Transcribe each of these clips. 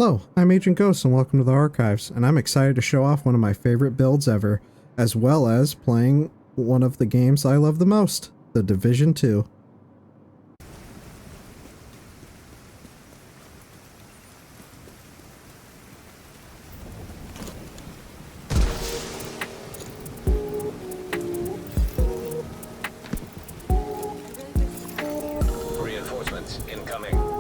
Hello, I'm Agent Ghost and welcome to the Archives, and I'm excited to show off one of my favorite builds ever, as well as playing one of the games I love the most, The Division 2. Reinforcements incoming.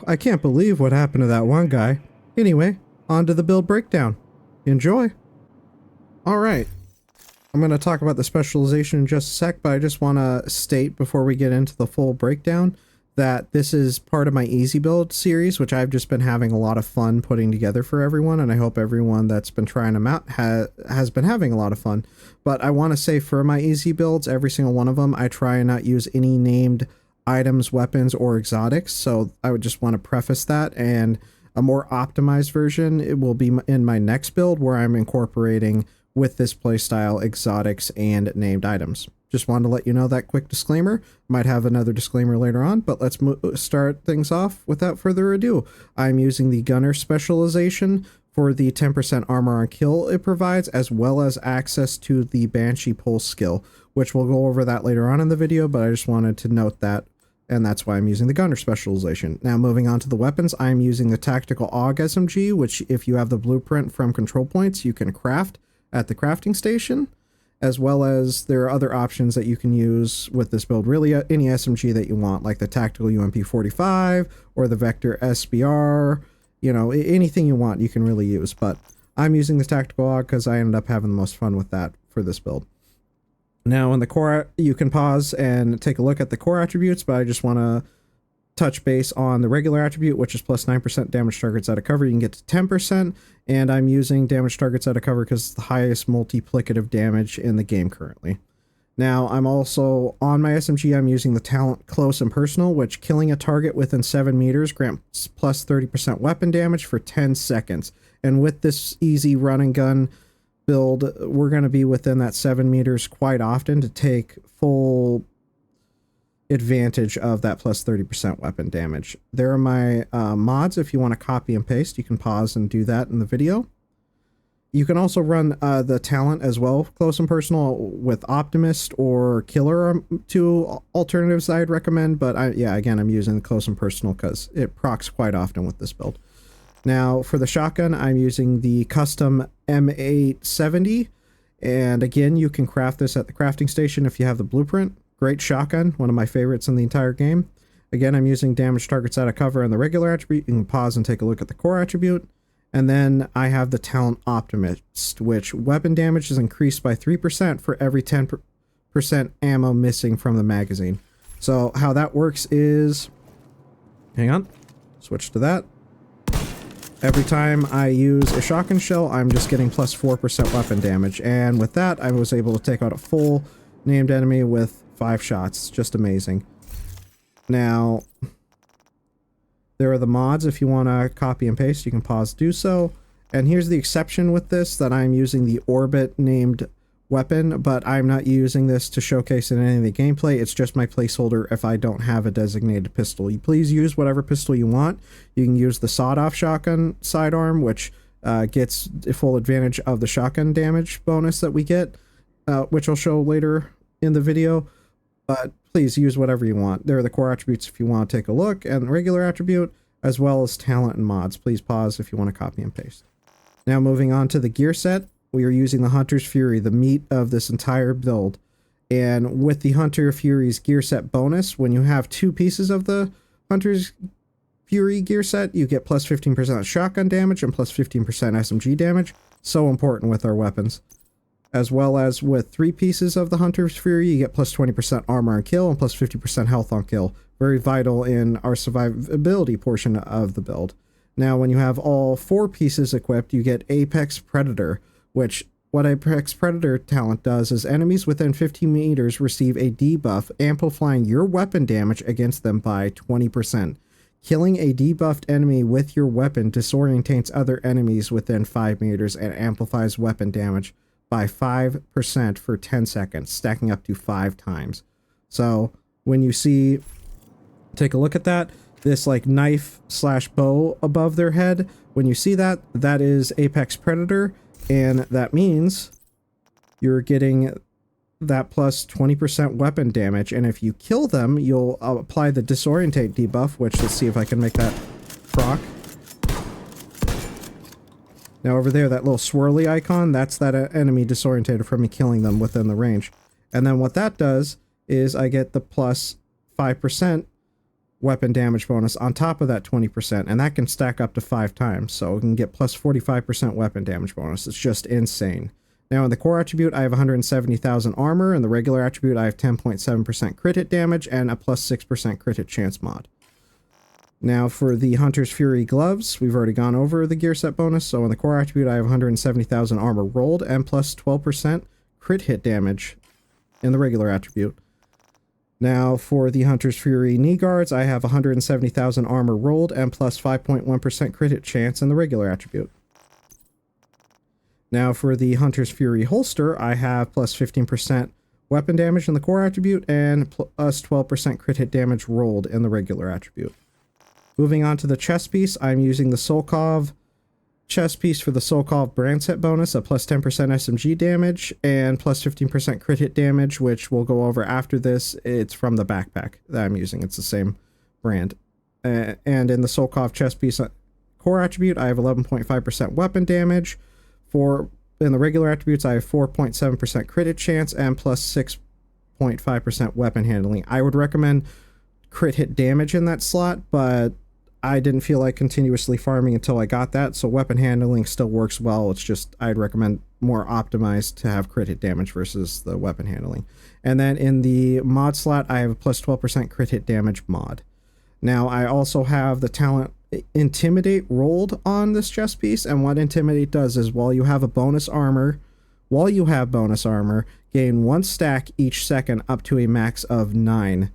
I can't believe what happened to that one guy. Anyway, on to the build breakdown. Enjoy! Alright, I'm going to talk about the specialization in just a sec, but I just want to state before we get into the full breakdown that this is part of my easy build series, which I've just been having a lot of fun putting together for everyone, and I hope everyone that's been trying them out has been having a lot of fun. But I want to say for my easy builds, every single one of them, I try and not use any named items, weapons, or exotics, so I would just want to preface that. And a more optimized version, it will be in my next build where I'm incorporating with this playstyle exotics and named items. Just wanted to let you know that quick disclaimer. Might have another disclaimer later on, but let's start things off without further ado. I'm using the gunner specialization for the 10% armor on kill it provides, as well as access to the Banshee pulse skill, which we'll go over that later on in the video, but I just wanted to note that, and that's why I'm using the gunner specialization. Now moving on to the weapons, I'm using the tactical AUG SMG, which if you have the blueprint from control points, you can craft at the crafting station, as well as there are other options that you can use with this build. Really, any SMG that you want, like the tactical UMP45 or the Vector SBR, you know, anything you want you can really use. But I'm using the tactical AUG because I ended up having the most fun with that for this build. Now in the core, you can pause and take a look at the core attributes, but I just want to touch base on the regular attribute, which is plus 9% damage targets out of cover. You can get to 10%, and I'm using damage targets out of cover because it's the highest multiplicative damage in the game currently. Now, I'm also, on my SMG, I'm using the talent Close and Personal, which killing a target within 7 meters grants plus 30% weapon damage for 10 seconds. And with this easy run and gun build, we're going to be within that 7 meters quite often to take full advantage of that plus 30% weapon damage. There are my mods. If you want to copy and paste, you can pause and do that in the video. You can also run the talent as well, Close and Personal, with Optimist or Killer, two alternatives I'd recommend, but yeah, again, I'm using Close and Personal because it procs quite often with this build. Now for the shotgun, I'm using the custom M870, and again, you can craft this at the crafting station if you have the blueprint. Great shotgun, one of my favorites in the entire game. Again, I'm using damage targets out of cover on the regular attribute. You can pause and take a look at the core attribute. And then I have the talent Optimist, which weapon damage is increased by 3% for every 10% ammo missing from the magazine. So how that works is, hang on, switch to that. Every time I use a shotgun shell, I'm just getting plus 4% weapon damage. And with that, I was able to take out a full named enemy with 5 shots. Just amazing. Now, there are the mods. If you want to copy and paste, you can pause, do so. And here's the exception with this, that I'm using the Orbit named weapon, but I'm not using this to showcase in any of the gameplay. It's just my placeholder if I don't have a designated pistol. You please use whatever pistol you want. You can use the sawed-off shotgun sidearm, which gets full advantage of the shotgun damage bonus that we get, which I'll show later in the video. But please use whatever you want. There are the core attributes if you want to take a look, and the regular attribute, as well as talent and mods. Please pause if you want to copy and paste. Now moving on to the gear set, we are using the Hunter's Fury, the meat of this entire build. And with the Hunter Fury's gear set bonus, when you have 2 pieces of the Hunter's Fury gear set, you get plus 15% shotgun damage and plus 15% SMG damage. So important with our weapons. As well as with 3 pieces of the Hunter's Fury, you get plus 20% armor on kill and plus 50% health on kill. Very vital in our survivability portion of the build. Now, when you have all 4 pieces equipped, you get Apex Predator, which what Apex Predator talent does is enemies within 15 meters receive a debuff, amplifying your weapon damage against them by 20%. Killing a debuffed enemy with your weapon disorientates other enemies within 5 meters and amplifies weapon damage by 5% for 10 seconds, stacking up to 5 times. So when you see, take a look at that, this like knife slash bow above their head, when you see that, that is Apex Predator, and that means you're getting that plus 20% weapon damage, and if you kill them, you'll apply the disorientate debuff, which, let's see if I can make that proc. Now over there, that little swirly icon, that's that enemy disorientated from me killing them within the range. And then what that does is I get the plus 5% weapon damage bonus on top of that 20%, and that can stack up to 5 times, so it can get plus 45% weapon damage bonus. It's just insane. Now in the core attribute, I have 170,000 armor. In the regular attribute, I have 10.7% crit hit damage and a plus 6% crit hit chance mod. Now for the Hunter's Fury gloves, we've already gone over the gear set bonus, so in the core attribute, I have 170,000 armor rolled and plus 12% crit hit damage in the regular attribute. Now for the Hunter's Fury knee guards, I have 170,000 armor rolled and plus 5.1% crit hit chance in the regular attribute. Now for the Hunter's Fury holster, I have plus 15% weapon damage in the core attribute and plus 12% crit hit damage rolled in the regular attribute. Moving on to the chest piece, I'm using the Solkov chest piece for the Solkov brand set bonus, a plus 10% SMG damage and plus 15% crit hit damage, which we'll go over after this. It's from the backpack that I'm using. It's the same brand. And in the Solkov chest piece core attribute, I have 11.5% weapon damage. In the regular attributes, I have 4.7% crit hit chance and plus 6.5% weapon handling. I would recommend crit hit damage in that slot, but I didn't feel like continuously farming until I got that, so weapon handling still works well. It's just I'd recommend more optimized to have crit hit damage versus the weapon handling. And then in the mod slot, I have a plus 12% crit hit damage mod. Now I also have the talent Intimidate rolled on this chest piece, and what Intimidate does is while you have bonus armor, gain 1 stack each second up to a max of 9.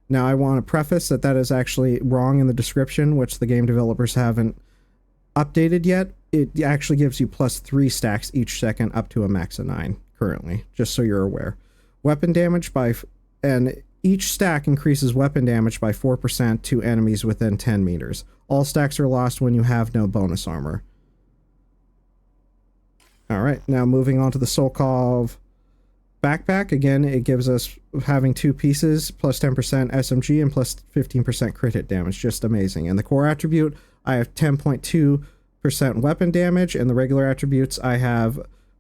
Now I want to preface that is actually wrong in the description, which the game developers haven't updated yet. It actually gives you plus 3 stacks each second up to a max of 9 currently, just so you're aware. Weapon damage and each stack increases weapon damage by 4% to enemies within 10 meters. All stacks are lost when you have no bonus armor. Alright, now moving on to the Solkov backpack. Again, it gives us having 2 pieces, plus 10% SMG and plus 15% crit hit damage. Just amazing. In the core attribute, I have 10.2% weapon damage. In the regular attributes, I have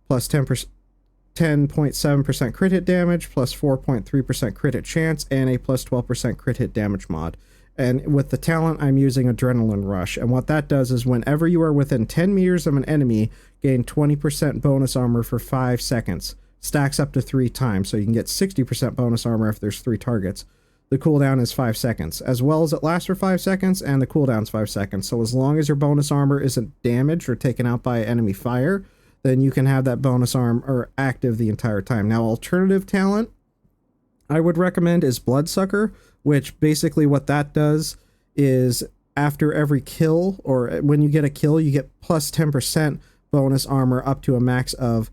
plus 10.7% crit hit damage, plus 4.3% crit hit chance, and a plus 12% crit hit damage mod. And with the talent, I'm using Adrenaline Rush. And what that does is whenever you are within 10 meters of an enemy, gain 20% bonus armor for 5 seconds. Stacks up to 3 times, so you can get 60% bonus armor if there's 3 targets. The cooldown is 5 seconds, as well as it lasts for 5 seconds, and the cooldown's 5 seconds. So as long as your bonus armor isn't damaged or taken out by enemy fire, then you can have that bonus armor active the entire time. Now, alternative talent I would recommend is Bloodsucker, which basically what that does is after every kill, or when you get a kill, you get plus 10% bonus armor up to a max of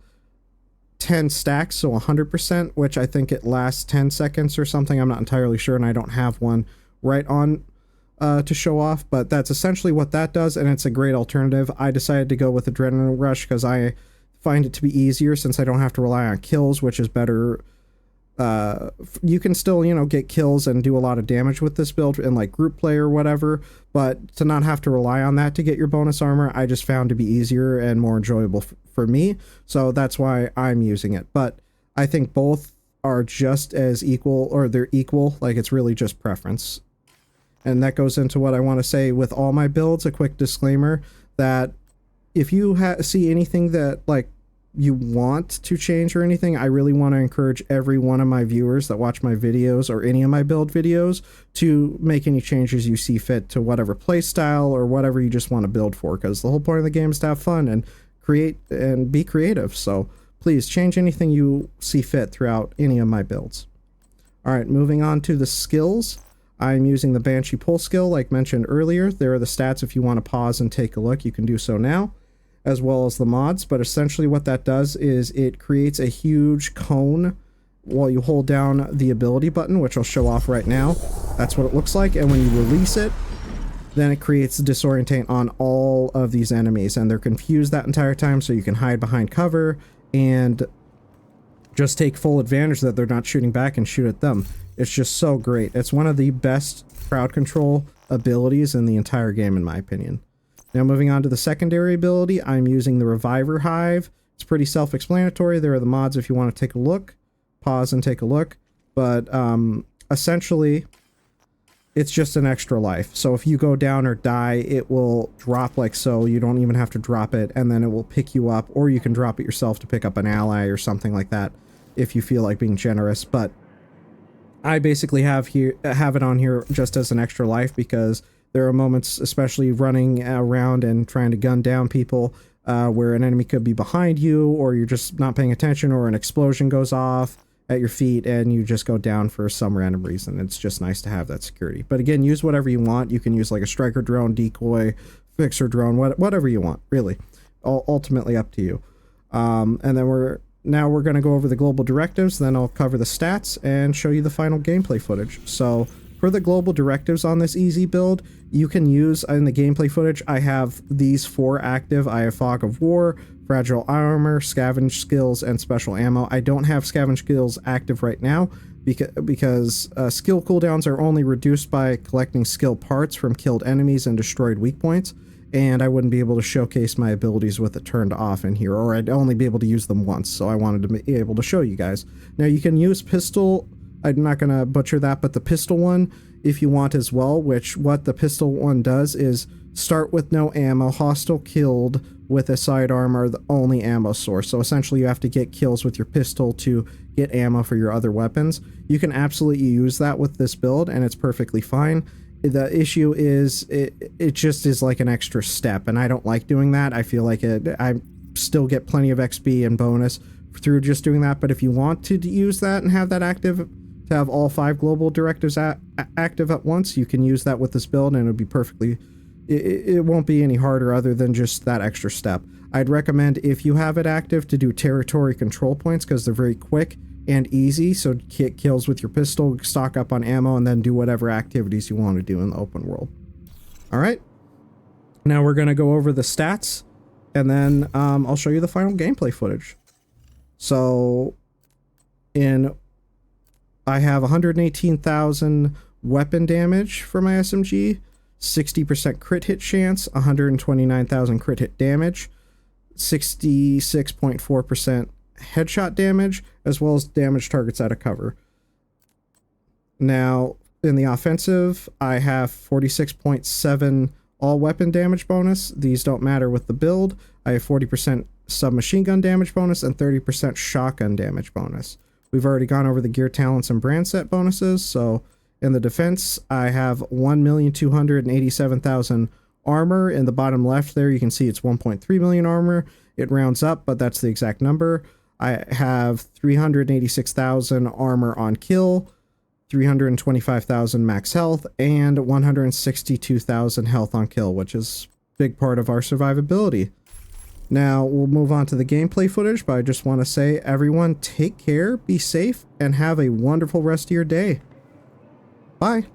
10 stacks, so 100%, which I think it lasts 10 seconds or something. I'm not entirely sure, and I don't have one right on to show off, but that's essentially what that does, and it's a great alternative. I decided to go with Adrenaline Rush because I find it to be easier since I don't have to rely on kills, which is better. You can still, get kills and do a lot of damage with this build in like group play or whatever, but to not have to rely on that to get your bonus armor, I just found to be easier and more enjoyable for me, so that's why I'm using it. But I think both are just as equal, or they're equal, like it's really just preference. And that goes into what I want to say with all my builds. A quick disclaimer that if you see anything that like you want to change or anything, I really want to encourage every one of my viewers that watch my videos or any of my build videos to make any changes you see fit to whatever playstyle or whatever you just want to build for, because the whole point of the game is to have fun and create and be creative. So please change anything you see fit throughout any of my builds. All right, moving on to the skills. I'm using the Banshee pull skill like mentioned earlier. There are the stats. If you want to pause and take a look, you can do so now, as well as the mods. But essentially what that does is it creates a huge cone while you hold down the ability button, which I'll show off right now. That's what it looks like. And when you release it, then it creates disorientate on all of these enemies, and they're confused that entire time, so you can hide behind cover and just take full advantage that they're not shooting back and shoot at them. It's just so great. It's one of the best crowd control abilities in the entire game, in my opinion. Now moving on to the secondary ability, I'm using the Reviver Hive. It's pretty self-explanatory. There are the mods if you want to take a look. Pause and take a look. But essentially, it's just an extra life. So if you go down or die, it will drop like so. You don't even have to drop it, and then it will pick you up, or you can drop it yourself to pick up an ally or something like that if you feel like being generous. But I basically have it on here just as an extra life, because there are moments, especially running around and trying to gun down people, where an enemy could be behind you, or you're just not paying attention, or an explosion goes off at your feet and you just go down for some random reason. It's just nice to have that security. But again, use whatever you want. You can use like a striker drone, decoy, fixer drone, whatever you want, really. Ultimately up to you. And then we're going to go over the global directives, then I'll cover the stats and show you the final gameplay footage. So for the global directives on this easy build, you can use, in the gameplay footage, I have these 4 active. I have Fog of War, Fragile Armor, Scavenge Skills, and Special Ammo. I don't have Scavenge Skills active right now because skill cooldowns are only reduced by collecting skill parts from killed enemies and destroyed weak points, and I wouldn't be able to showcase my abilities with it turned off in here, or I'd only be able to use them once, so I wanted to be able to show you guys. Now you can use pistol. I'm not going to butcher that, but the pistol one if you want as well, which what the pistol one does is start with no ammo, hostile killed with a sidearm are the only ammo source. So essentially you have to get kills with your pistol to get ammo for your other weapons. You can absolutely use that with this build and it's perfectly fine. The issue is it just is like an extra step, and I don't like doing that. I feel like I still get plenty of XP and bonus through just doing that, but if you want to use that and have that active, to have all 5 global directives active at once, you can use that with this build and it'll be perfectly, it won't be any harder other than just that extra step. I'd recommend, if you have it active, to do territory control points because they're very quick and easy, so get kills with your pistol, stock up on ammo, and then do whatever activities you want to do in the open world. Alright, now we're going to go over the stats, and then I'll show you the final gameplay footage. So, I have 118,000 weapon damage for my SMG, 60% crit hit chance, 129,000 crit hit damage, 66.4% headshot damage, as well as damage targets out of cover. Now, in the offensive, I have 46.7 all weapon damage bonus. These don't matter with the build. I have 40% submachine gun damage bonus and 30% shotgun damage bonus. We've already gone over the gear talents and brand set bonuses. So in the defense, I have 1,287,000 armor. In the bottom left there, you can see it's 1.3 million armor. It rounds up, but that's the exact number. I have 386,000 armor on kill, 325,000 max health, and 162,000 health on kill, which is a big part of our survivability. Now, we'll move on to the gameplay footage, but I just want to say, everyone, take care, be safe, and have a wonderful rest of your day. Bye.